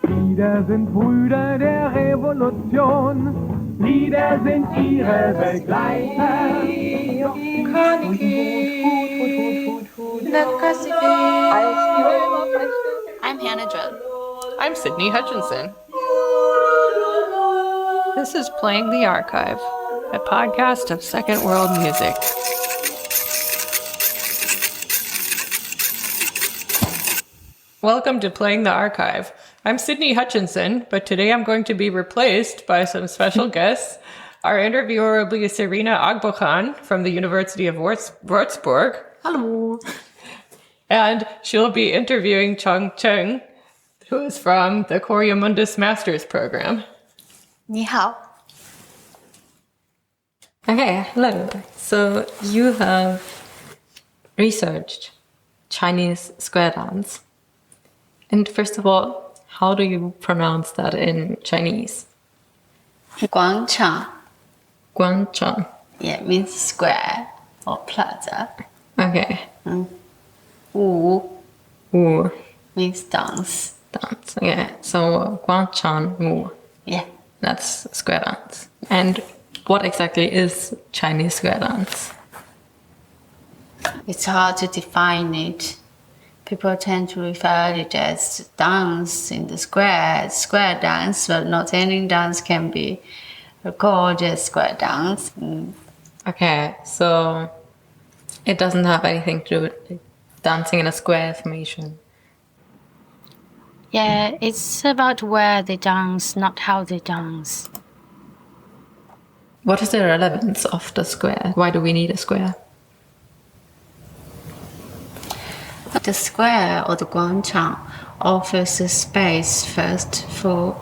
Lieder sind Brüder der Revolution, Lieder sind ihre Begleiter. I'm Hannah Judd. I'm Sydney Hutchinson. This is Playing the Archive, a podcast of Second World music. Welcome to Playing the Archive. I'm Sydney Hutchinson, but today I'm going to be replaced by some special guests. Our interviewer will be Serena Agbokhan from the University of Würzburg. Hello. And she'll be interviewing Chang Cheng, who is from the Corriamundus Master's Program. 你好. Okay, hello. So you have researched Chinese square dance. And first of all, how do you pronounce that in Chinese? Guang Chang. Guang Chang. Yeah, means square or plaza. Okay. Wu Wu. means dance. Dance. Okay. So Guang Chang Wu. Yeah. That's square dance. And what exactly is Chinese square dance? It's hard to define it. People tend to refer it as dance in the square dance, but not any dance can be called as square dance. Okay, so it doesn't have anything to do with dancing in a square formation. Yeah, it's about where they dance, not how they dance. What is the relevance of the square? Why do we need a square? The square or the guangchang offers a space first for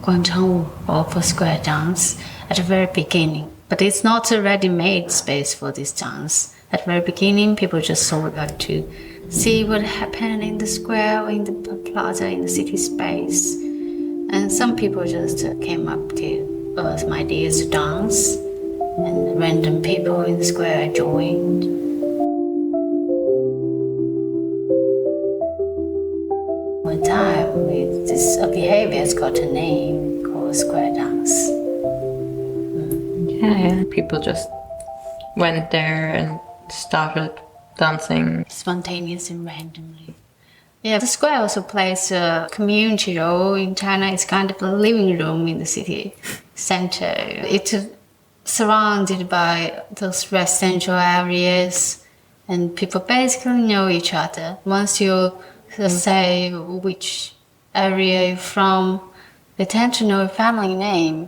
Guang Chang Wu or for square dance at the very beginning. But it's not a ready-made space for this dance. At the very beginning, people just sort of like to see what happened in the square or in the plaza, in the city space. And some people just came up to some ideas to dance, and random people in the square joined. With time, this behavior has got a name called square dance. Yeah, people just went there and started dancing. Spontaneous and randomly. Yeah, the square also plays a community role in China. It's kind of a living room in the city center. It's surrounded by those residential areas, and people basically know each other. Once you say which area you're from, they tend to know a family name.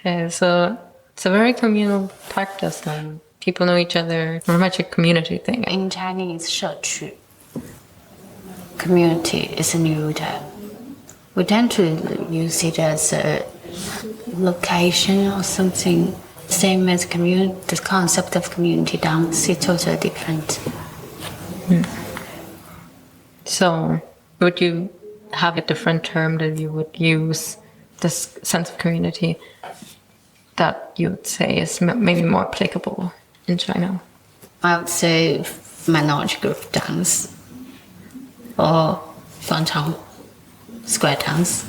Okay, so it's a very communal practice and people know each other. Very much a community thing. In Chinese, 社区 community is a new term. We tend to use it as a location or something. Same as the concept of community dance, it's also different. So, would you have a different term that you would use, this sense of community, that you would say is maybe more applicable in China? I would say minority group dance or Guang Chang square dance.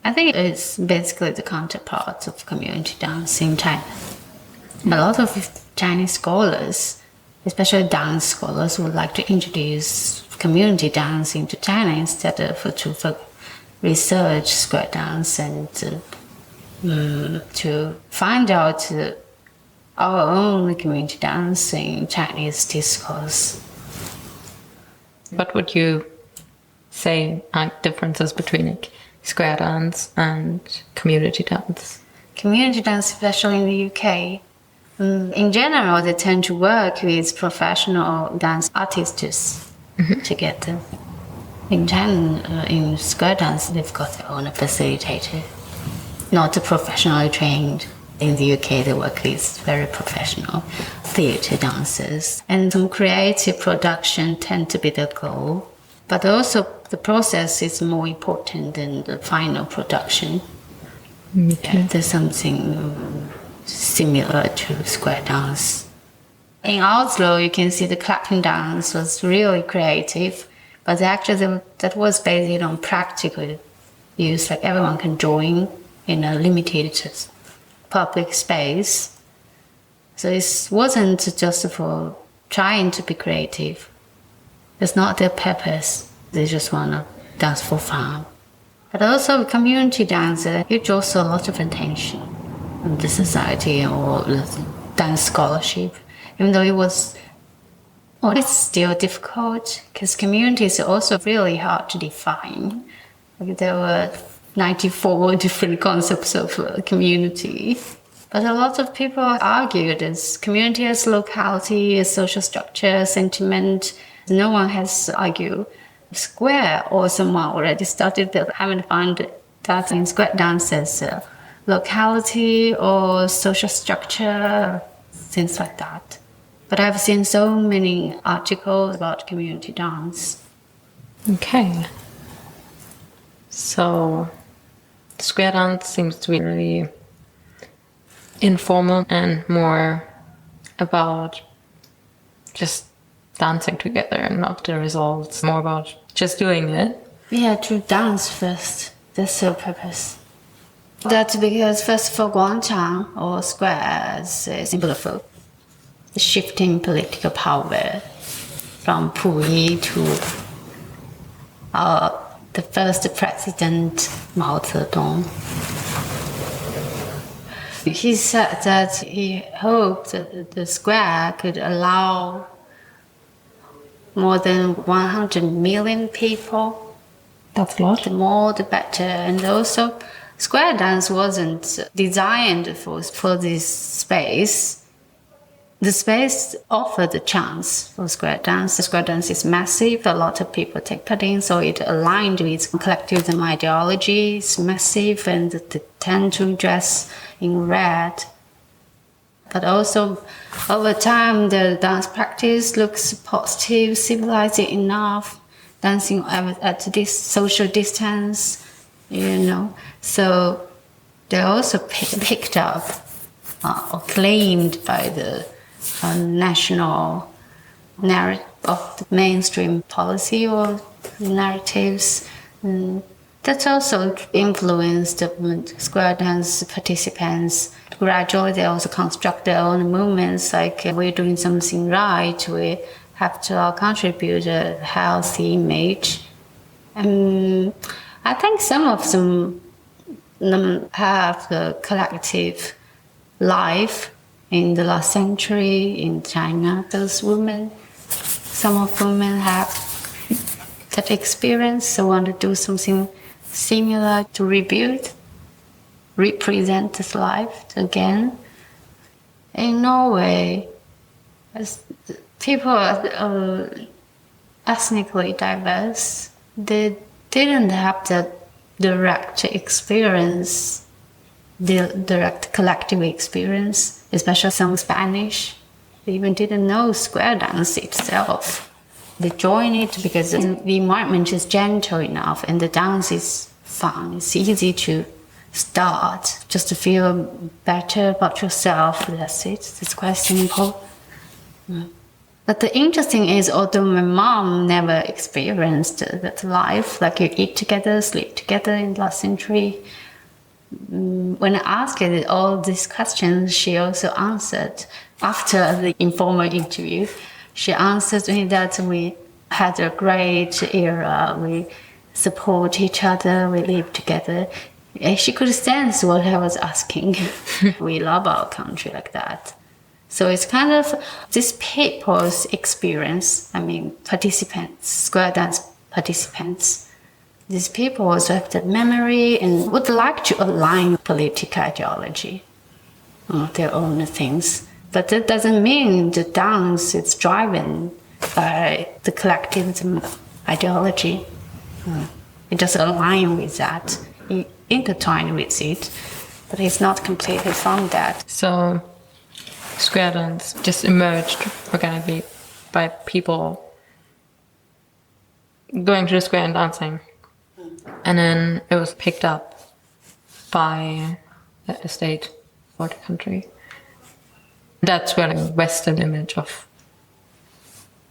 I think it's basically the counterpart of community dance in China. A lot of Chinese scholars, especially dance scholars, would like to introduce community dance into China instead of to research square dance and to find out our own community dance in Chinese discourse. What would you say are differences between square dance and community dance? Community dance, especially in the UK, in general, they tend to work with professional dance artists together. In China, in square dance, they've got their own facilitator, not professionally trained. In the UK, they work with very professional theatre dancers. And some creative production tend to be the goal. But also, the process is more important than the final production. Okay. There's something similar to square dance. In Oslo, you can see the clapping dance was really creative, But actually, that was based on practical use, like everyone can join in a limited public space. So it wasn't just for trying to be creative. It's not their purpose. They just want to dance for fun. But also community dance, it draws a lot of attention from the society or the dance scholarship, even though it's still difficult because community is also really hard to define. Like there were 94 different concepts of community. But a lot of people argued as community as locality, as social structure, sentiment. No one has argued square or someone already started that. I haven't found that in square dance as locality or social structure, things like that. But I've seen so many articles about community dance. Okay. So square dance seems to be really informal and more about just dancing together and not the results, more about just doing it. Yeah, to dance first. That's the purpose. That's because first for Guang Chang or square is a symbol of shifting political power from Puyi to the first president Mao Zedong. He said that he hoped that the square could allow more than 100 million people. That's a lot. The more, the better. And also, square dance wasn't designed for this space. The space offered a chance for square dance. The square dance is massive. A lot of people take part in, so it aligned with collectivism ideology. It's massive, and they tend to dress in red. But also, over time, the dance practice looks positive, civilized enough, dancing at this social distance, So they're also picked up or claimed by the national narrative of the mainstream policy or narratives. That's also influenced the square dance participants. Gradually, they also construct their own movements, like we're doing something right, we have to contribute a healthy image. I think some of them have the collective life in the last century in China. Those women, some of women have that experience, so want to do something similar to represent this life again. In Norway, as people are ethnically diverse, they didn't have the direct experience, the direct collective experience, especially some Spanish. They even didn't know square dance itself. They join it because the environment is gentle enough and the dance is fun. It's easy to start, just to feel better about yourself. That's it. It's quite simple. But the interesting is, although my mom never experienced that life, like you eat together, sleep together in the last century, when I asked her all these questions, she also answered. After the informal interview, she answered me that we had a great era, we support each other, we live together. She could sense what I was asking. We love our country like that. So it's kind of this people's experience, participants, square dance participants. These people also have that memory and would like to align political ideology, their own things. But that doesn't mean the dance is driven by the collectivism ideology. It doesn't align with that. It intertwined with it, but it's not completely from that. So square dance just emerged organically by people going to the square and dancing. And then it was picked up by the state or the country. That's where the Western image of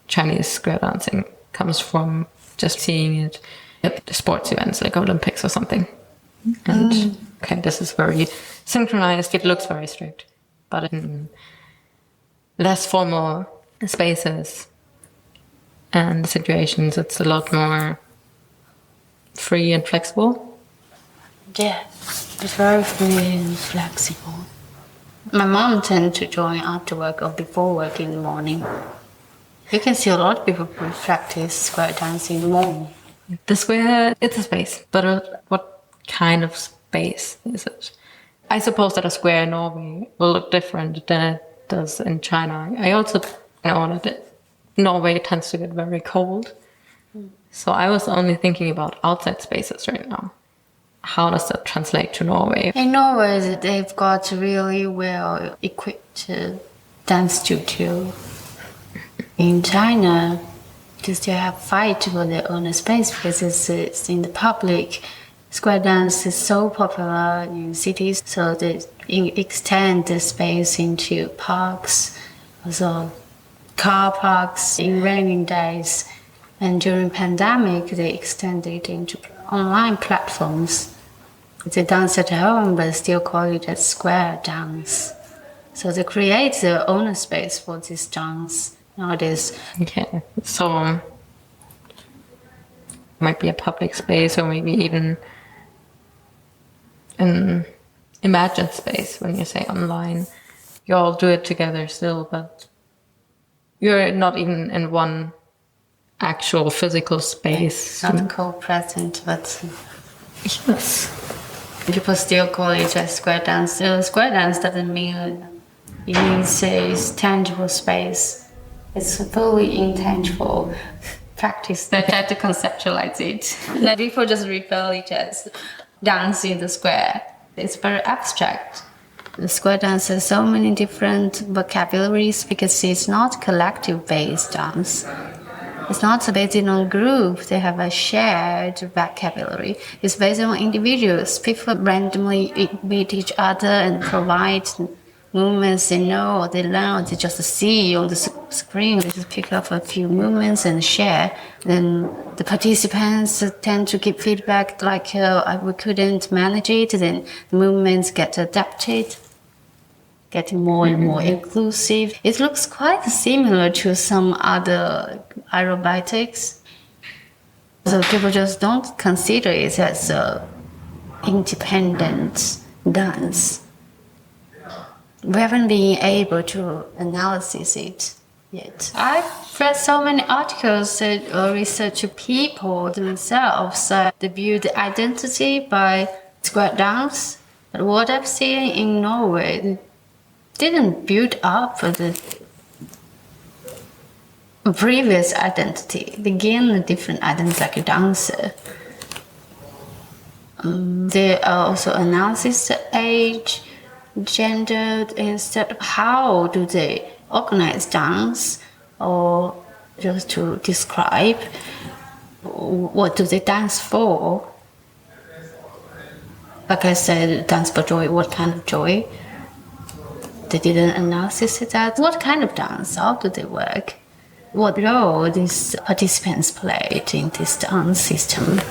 Chinese square dancing comes from just seeing it at sports events like Olympics or something. And okay, this is very synchronized. It looks very strict, but in less formal spaces and situations, it's a lot more free and flexible. Yeah, it's very free and flexible. My mom tends to join after work or before work in the morning. You can see a lot of people practice square dance in the morning. The square, it's a space, but what kind of space is it? I suppose that a square in Norway will look different than it does in China. I also know that Norway tends to get very cold. So I was only thinking about outside spaces right now. How does that translate to Norway? In Norway, they've got really well equipped dance studio. In China, because they have fight for their own space because it's in the public. Square dance is so popular in cities, so they extend the space into parks, also car parks in raining days. And during pandemic, they extended it into online platforms. They dance at home, but still call it a square dance. So they create their own space for this dance nowadays. Okay, so might be a public space or maybe even an imagined space when you say online. You all do it together still, but you're not even in one actual physical space. Not co-present, but yes. people still call it a square dance. Square dance doesn't mean it means it's tangible space. It's fully intangible practice that try to conceptualize it. That people just refer it as dance in the square. It's very abstract. The square dance has so many different vocabularies because it's not collective-based dance. It's not based on group. They have a shared vocabulary. It's based on individuals. People randomly meet each other and provide movements they know or they learn or they just see on the screen. They just pick up a few movements and share. Then the participants tend to give feedback like, we couldn't manage it. Then the movements get adapted, getting more and more inclusive. It looks quite similar to some other aerobatics. So people just don't consider it as a independent dance. We haven't been able to analyze it yet. I've read so many articles that research people themselves. They build identity by square dance. But what I've seen in Norway didn't build up the previous identity. They gain a different identity like a dancer. They also analysis the age, gender, instead of how do they organize dance or just to describe what do they dance for. Like I said, dance for joy, what kind of joy? They did an analysis of that. What kind of dance? How do they work? What role these participants played in this dance system?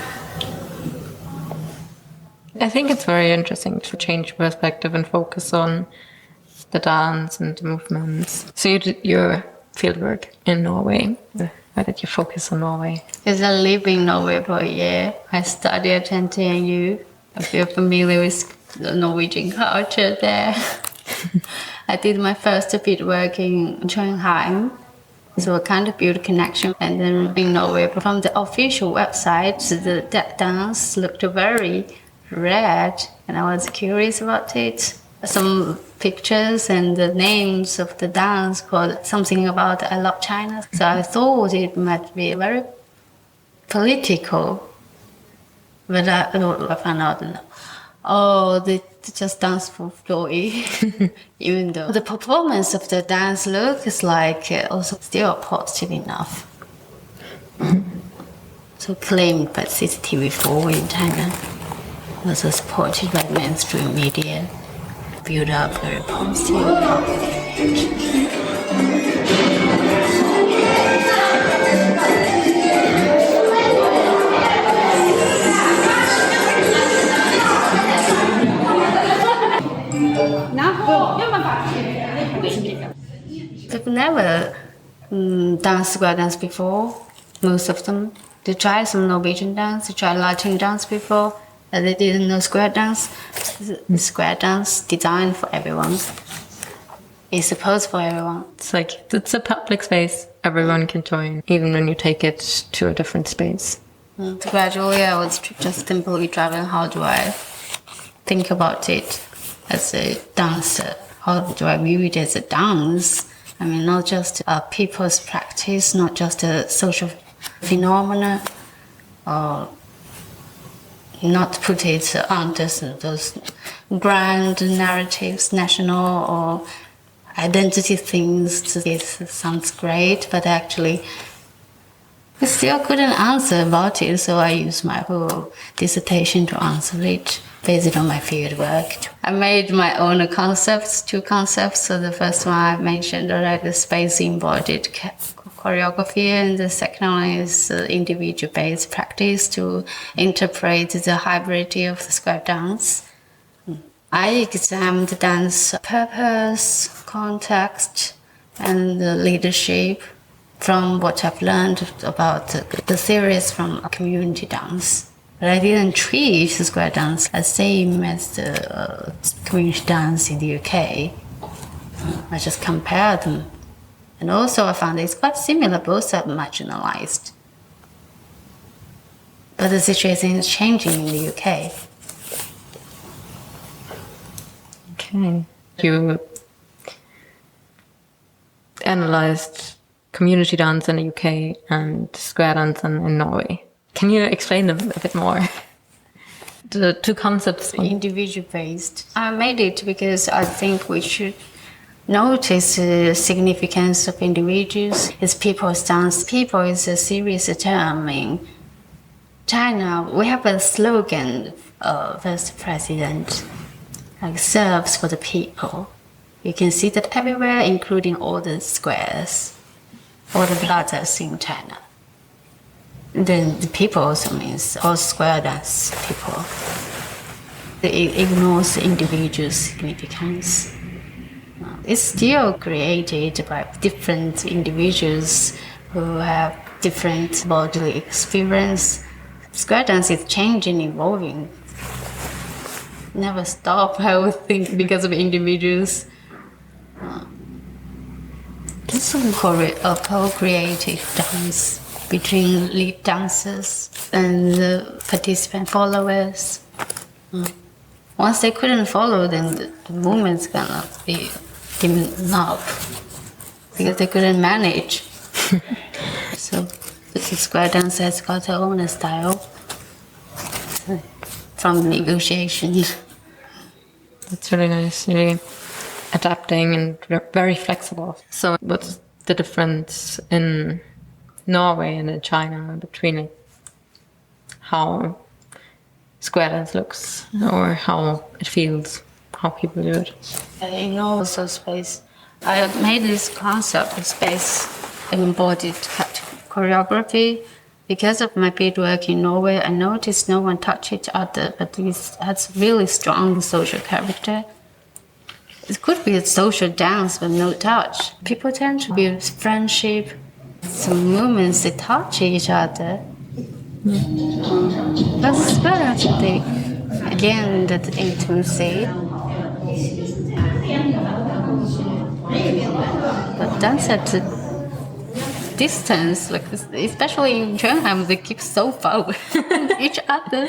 I think it's very interesting to change perspective and focus on the dance and the movements. So you did your fieldwork in Norway. Why did you focus on Norway? Because I lived in Norway for a year. I studied at NTNU. I feel familiar with the Norwegian culture there. I did my first fieldwork in Trondheim. So I kind of built a connection. And then in Norway, from the official website, that dance looked very red, and I was curious about it. Some pictures and the names of the dance called something about I love China. So I thought it might be very political, but I found out they just dance for joy. Even though the performance of the dance looks like also still positive enough. So claimed by CCTV4 in China. Also supported by mainstream media, build up very positive image. never danced square dance before. Most of them, they tried some Norwegian dance, they tried Latin dance before, but they didn't know square dance. Square dance designed for everyone. It's supposed for everyone. It's like, it's a public space. Everyone can join, even when you take it to a different space. So gradually, I was just simply driving. How do I think about it as a dancer? How do I view it as a dance? I mean, not just a people's practice, not just a social phenomena, or not put it under those grand narratives, national or identity things. It sounds great, but actually I still couldn't answer about it, so I used my whole dissertation to answer it based on my field work. I made my own concepts, 2 concepts. So the first one I mentioned, like the space embodied choreography, and the second one is individual-based practice to interpret the hybridity of the square dance. I examined the dance purpose, context, and the leadership from what I've learned about the theories from community dance. But I didn't treat square dance as same as the community dance in the UK. I just compared them. And also I found it's quite similar, both are marginalized. But the situation is changing in the UK. Okay. You analyzed community dance in the UK and square dance in Norway. Can you explain them a bit more? The 2 concepts. Individual-based. I made it because I think we should notice the significance of individuals. It's people's dance. People is a serious term in China. We have a slogan, first president, like serves for the people. You can see that everywhere, including all the squares, all the plazas in China. Then the people also means all square dance people. It ignores the individual significance. It's still created by different individuals who have different bodily experience. Square dance is changing, evolving. Never stop, I would think, because of individuals. This is a co-creative dance between lead dancers and the participant followers. Once they couldn't follow, then the movement's gonna be given up because they couldn't manage. So the square dance has got their own style from negotiation. That's really nice. Really adapting and very flexible. So what's the difference in Norway and in China between how square dance looks or how it feels, how people do it? In also space, I made this concept of space embodied choreography. Because of my field work in Norway, I noticed no one touched each other, but this has really strong social character. It could be a social dance, but no touch. People tend to build friendship. Some movements, they touch each other. That's very again, that intimacy. But dance at a distance, like especially in Trondheim, they keep so far from each other.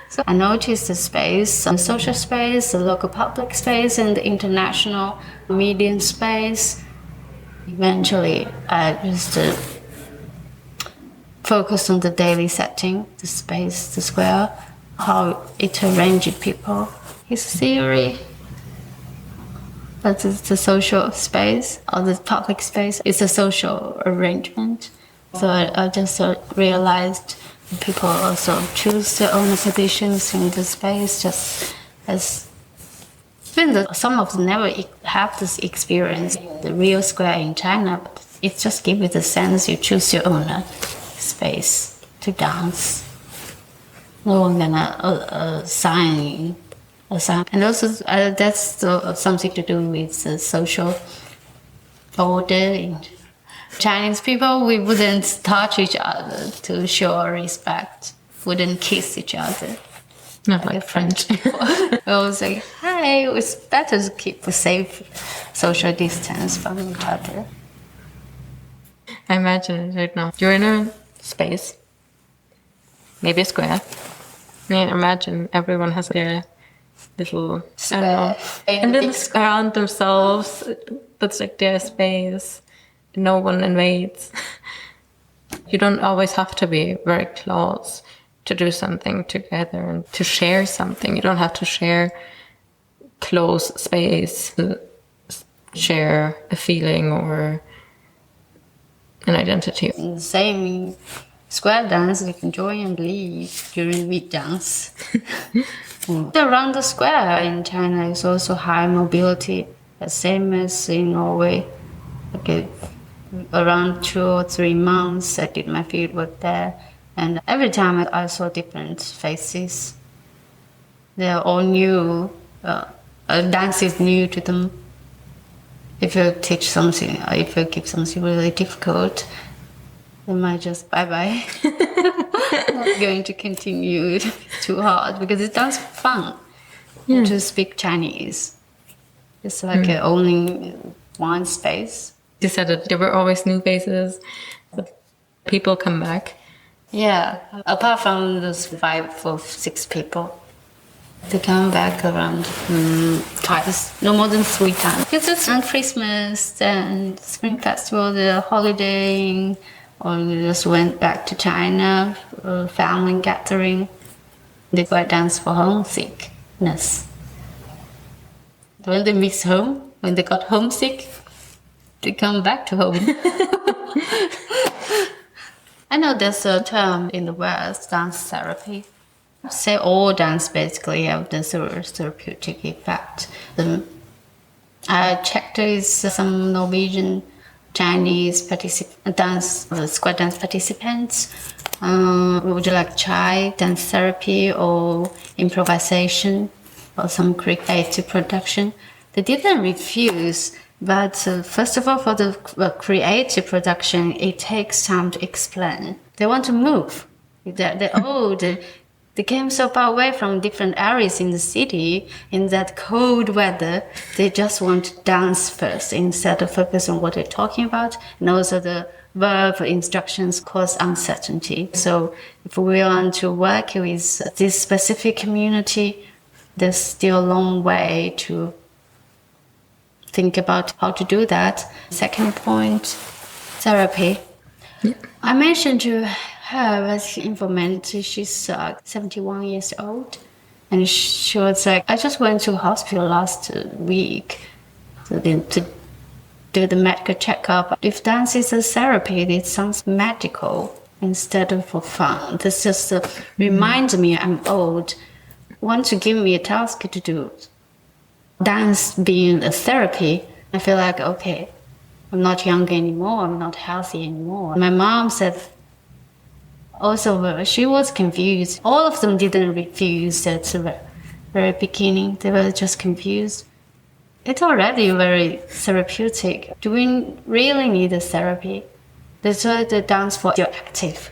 So I noticed the space, the social space, the local public space, and the international medium space. Eventually, I just focused on the daily setting, the space, the square, how it arranged people. His theory, but it's the social space or the public space. It's a social arrangement. So I just realized people also choose their own positions in the space, just as even though some of them never have this experience in the real square in China, but it just gives you the sense you choose your own space to dance. No one gonna assign. And also that's something to do with the social older. And Chinese people, we wouldn't touch each other to show respect. Wouldn't kiss each other. Not like French. People. We always say, hi, it's better to keep a safe social distance from each other. I imagine it right now. You're in a space, maybe a square. And imagine everyone has their little Square. and then around themselves. That's like their space. No one invades. You don't always have to be very close to do something together and to share something. You don't have to share close space, share a feeling or an identity. The same square dance, you can join and leave during week dance. Around the square in China is also high mobility, the same as in Norway. Okay, around 2 or 3 months I did my field work there, and every time I saw different faces. They're all new. Dance is new to them. If you teach something, or if you give something really difficult, they might just bye-bye. Not going to continue it. It's too hard because it sounds fun to speak Chinese. It's like only one space. You said that there were always new faces. People come back. Yeah, apart from those 5 or 6 people. They come back around twice, no more than 3 times. It's just on Christmas and Spring Festival, the holiday, or we just went back to China, family gathering. They go dance for homesickness. When they miss home, when they got homesick, they come back to home. I know there's a term in the West, dance therapy. Say all dance basically have the therapeutic effect. I checked there is some Norwegian, Chinese square dance participants. Would you like try dance therapy or improvisation or some creative production? They didn't refuse, but first of all, for the creative production, it takes time to explain. They want to move. They came so far away from different areas in the city in that cold weather. They just want to dance first instead of focus on what they're talking about. And also the verb instructions cause uncertainty. So if we want to work with this specific community, there's still a long way to think about how to do that. Second point, therapy. Yeah. I mentioned to her as informant, she's 71 years old, and she was like, I just went to hospital last week to do the medical checkup. If dance is a therapy, it sounds medical instead of for fun. This just reminds me I'm old. Want to give me a task to do. Dance being a therapy, I feel like, okay, I'm not young anymore, I'm not healthy anymore. My mom said, also, she was confused. All of them didn't refuse at the very beginning. They were just confused. It's already very therapeutic. Do we really need a therapy? That's why the dance for you're active,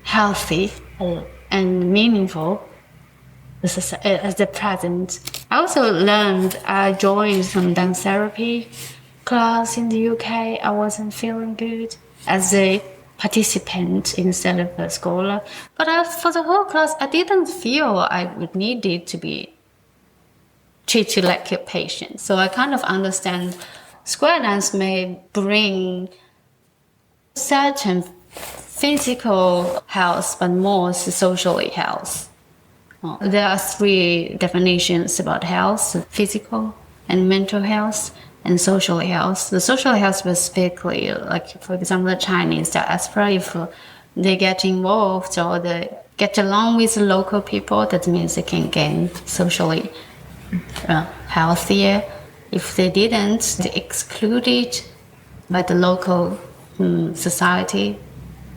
healthy, and meaningful as the present. I also learned, I joined some dance therapy class in the UK. I wasn't feeling good as a participant instead of a scholar. But for the whole class, I didn't feel I would need it to be treated like a patient. So I kind of understand square dance may bring certain physical health, but more socially health. There are 3 definitions about health: physical and mental health and social health. The social health specifically, like for example, the Chinese diaspora, if they get involved or they get along with the local people, that means they can gain socially healthier. If they didn't, they excluded by the local society,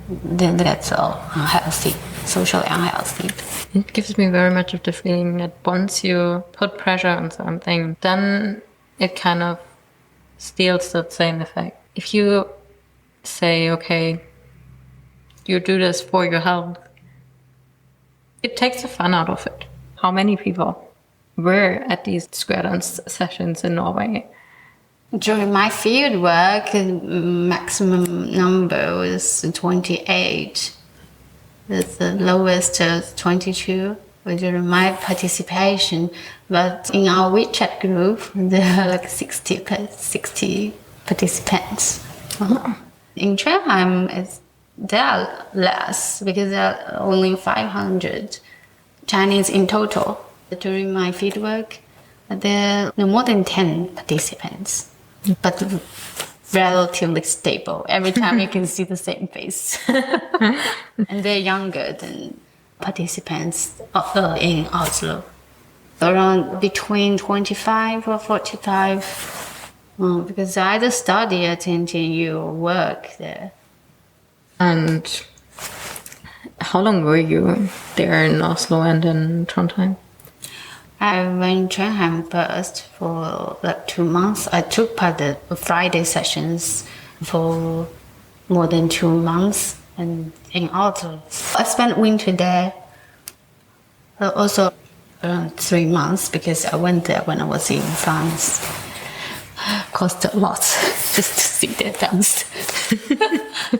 then that's unhealthy, socially unhealthy. It gives me very much of the feeling that once you put pressure on something, then it kind of steals the same effect. If you say, okay, you do this for your health, it takes the fun out of it. How many people were at these square dance sessions in Norway? During my field work, maximum number was 28. The lowest 22 during my participation. But in our WeChat group, there are like 60 participants. In Trondheim, there are less because there are only 500 Chinese in total. During my fieldwork, there are more than 10 participants, but relatively stable. Every time you can see the same face. And they're younger than participants in Oslo. Around between 25 or 45, because I either study at NTNU or work there. And how long were you there in Oslo and in Trondheim? I went to Trondheim first for like 2 months. I took part in the Friday sessions for more than 2 months, and in Oslo. I spent winter there. Also around 3 months because I went there when I was in France. Cost a lot just to see their dance.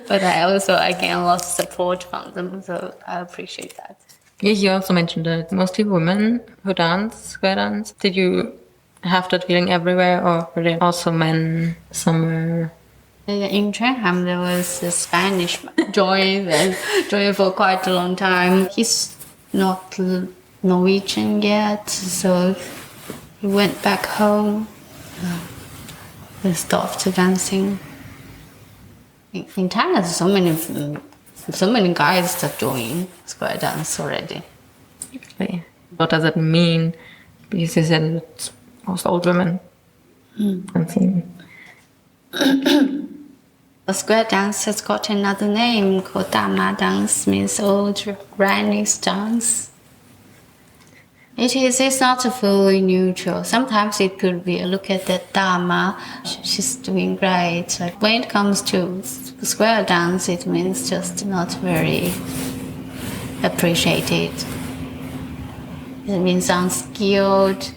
But I gained a lot of support from them, so I appreciate that. Yeah, you also mentioned that mostly women who dance, square dance. Did you have that feeling everywhere, or were there also men somewhere? In Trondheim, there was a Spanish joined for quite a long time. He's not Norwegian yet, so he went back home. We stopped dancing. In China, so many guys that join square dance already. Really? What does it mean? Because you said it's most old women. Dancing. The square dance has got another name called Dama dance, means old granny's dance. It's not fully neutral. Sometimes it could be a look at that Dama, she's doing great. Like when it comes to square dance, it means just not very appreciated. It means unskilled.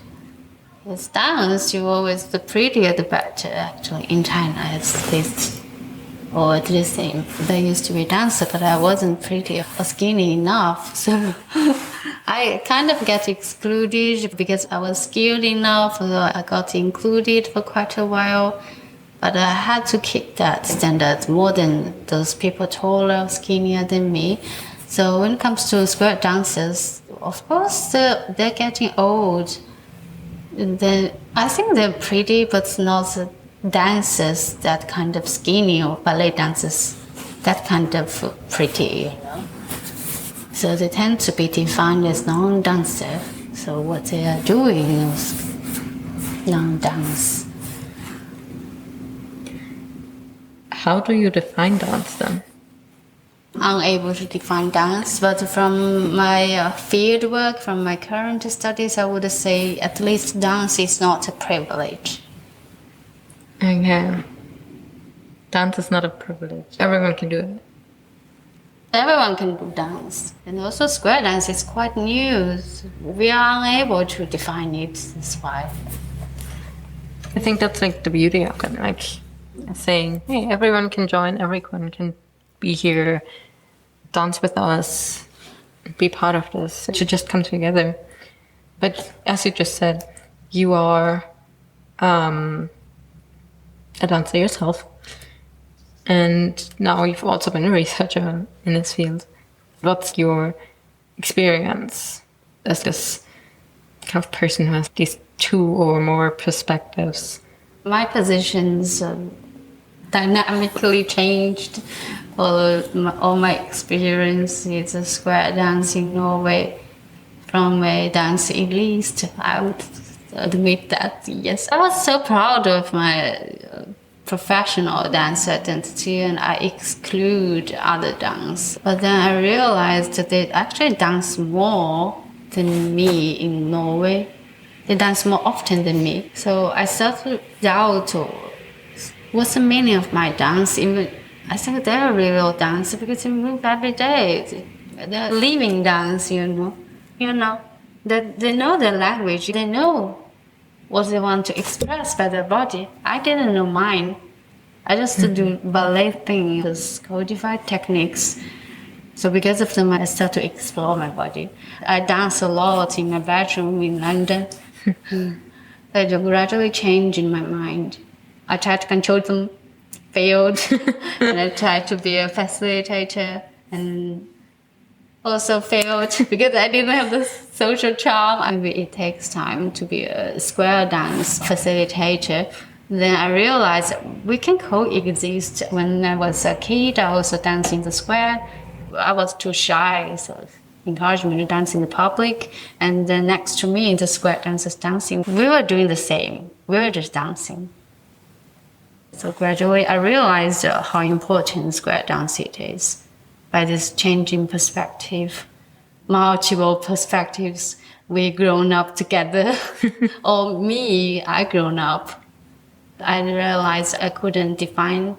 With dance, you always, the prettier the better, actually, in China, at least. Or at least there used to be a dancer, but I wasn't pretty or skinny enough. So I kind of get excluded because I was skilled enough. So I got included for quite a while. But I had to keep that standard more than those people taller, skinnier than me. So when it comes to square dancers, of course, they're getting old. I think they're pretty, but not dancers that kind of skinny, or ballet dancers that kind of pretty, So they tend to be defined as non-dancer. So what they are doing is non-dance. How do you define dance then? Unable to define dance, but from my field work, from my current studies, I would say at least dance is not a privilege. Okay. Dance is not a privilege. Everyone can do it. Everyone can do dance. And also square dance is quite new. We are unable to define it, that's why. I think that's like the beauty of it, like saying, hey, everyone can join, everyone can be here, dance with us, be part of this. It should just come together. But as you just said, you are a dancer yourself, and now you've also been a researcher in this field. What's your experience as this kind of person who has these 2 or more perspectives? My positions dynamically changed. All my experience is a square dance in Norway. From a dance elite, I would admit that, yes. I was so proud of my professional dance identity, and I exclude other dance. But then I realized that they actually dance more than me in Norway. They dance more often than me. So I self-doubt What's the meaning of my dance? Even I think they're real dance because they move every day. They're living dance, you know. They know the language. They know what they want to express by their body. I didn't know mine. I just do ballet things, codified techniques. So because of them, I start to explore my body. I dance a lot in my bedroom in London. They gradually change in my mind. I tried to control them, failed, and I tried to be a facilitator and also failed because I didn't have the social charm. Maybe it takes time to be a square dance facilitator. Then I realized we can coexist. When I was a kid, I also danced in the square. I was too shy, so encouraged me to dance in the public. And then next to me, the square dancers dancing, we were doing the same. We were just dancing. So gradually, I realized how important square dance it is. By this changing perspective, multiple perspectives, we grown up together. Or me, I grown up. I realized I couldn't define,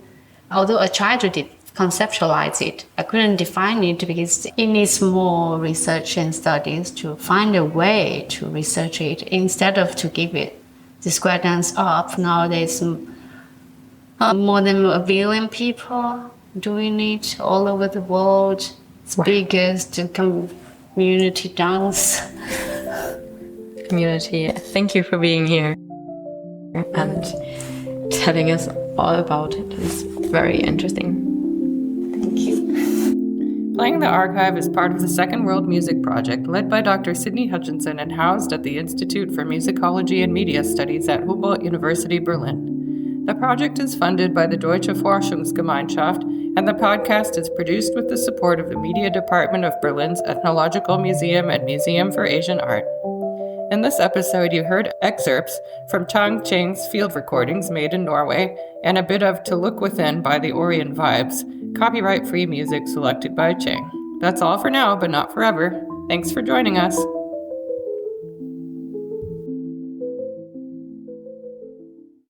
although I tried to conceptualize it, I couldn't define it because it needs more research and studies to find a way to research it instead of to give it the square dance up. Nowadays, more than 1 billion people doing it all over the world. It's biggest community dance. Community, thank you for being here and telling us all about it. It's very interesting. Thank you. Playing the Archive is part of the Second World Music Project, led by Dr. Sydney Hutchinson and housed at the Institute for Musicology and Media Studies at Humboldt University, Berlin. The project is funded by the Deutsche Forschungsgemeinschaft, and the podcast is produced with the support of the Media Department of Berlin's Ethnological Museum and Museum for Asian Art. In this episode, you heard excerpts from Chang Cheng's field recordings made in Norway and a bit of To Look Within by the Orient Vibes, copyright-free music selected by Chang. That's all for now, but not forever. Thanks for joining us.